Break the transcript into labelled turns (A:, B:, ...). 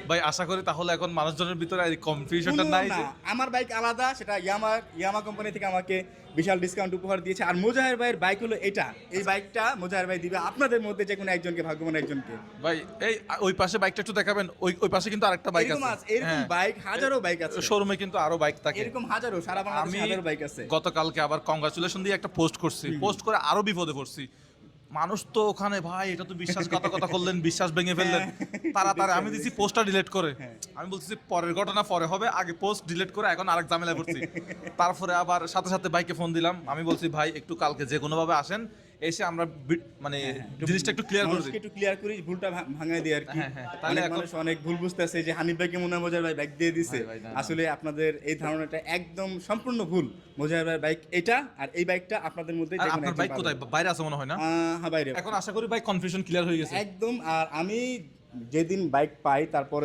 A: ভাই আশা করি তাহলে এখন মানুষজনের ভিতরে এই কনফিউশনটা
B: কোনো
A: নাই
B: না,
A: যে
B: আমার বাইক আলাদা, সেটা ইয়ামা কোম্পানি থেকে আমাকে বিশাল ডিসকাউন্ট উপহার দিয়েছে। আর মোজাহের ভাইয়ের বাইক হলো এটা, এই বাইকটা মোজাহের ভাই দিবে আপনাদের মধ্যে যে কোনো একজনকে, ভাগ্যবান একজনকে।
A: ভাই এই ওই পাশে বাইকটা একটু দেখাবেন, ওই পাশে কিন্তু আরেকটা বাইক
B: এরকম
A: আছে,
B: এরকম বাইক হাজারো বাইক আছে,
A: শোরুমে কিন্তু আরো বাইক থাকে।
B: এরকম হাজারো, সারা
A: আমি
B: বাংলাদেশে হাজারো বাইক আছে।
A: গতকালকে আবার কংগ্রাচুলেশন দিয়ে একটা পোস্ট করছি, পোস্ট করে আরো বিপদে পড়ছি। মানুষ তো ওখানে ভাই এটা তো বিশ্বাসঘাতকতা করলেন, বিশ্বাস ভেঙে ফেললেন, তাড়াতাড়ি আমি দিছি পোস্টটা ডিলিট করে। আমি বলছি পরের ঘটনা পরে হবে, আগে পোস্ট ডিলিট করে এখন আরেক ঝামেলায় পড়ছি। তারপরে আবার সাথে সাথে বাইকে ফোন দিলাম, আমি বলছি ভাই একটু কালকে যে কোনো ভাবে আসেন, এসে আমরা মানে জিনিসটা একটু ক্লিয়ার করে দিই।
B: মানুষকে একটু ক্লিয়ার করি, ভুলটা ভাঙায় দিই আর কি।
A: তাহলে
B: অনেক
A: এখন
B: মানুষ অনেক ভুল বুঝতেছে যে হানিফ ভাইকে মনে হয় মোজাহের ভাই বাইক দিয়ে দিছে।
A: ভাই, না, না।
B: আসলে আপনাদের এই ধারণাটা একদম সম্পূর্ণ ভুল। মোজাহের ভাই বাইক এটা, আর এই বাইকটা আপনাদের মধ্যে
A: আর আপনার বাইক কোথায়, বাইরে আছে মনে হয় না?
B: হ্যাঁ বাইরে
A: এখন আশা করি ভাই কনফিউশন ক্লিয়ার হয়ে গেছে।
B: একদম। আর আমি যেদিন বাইক পাই তারপরে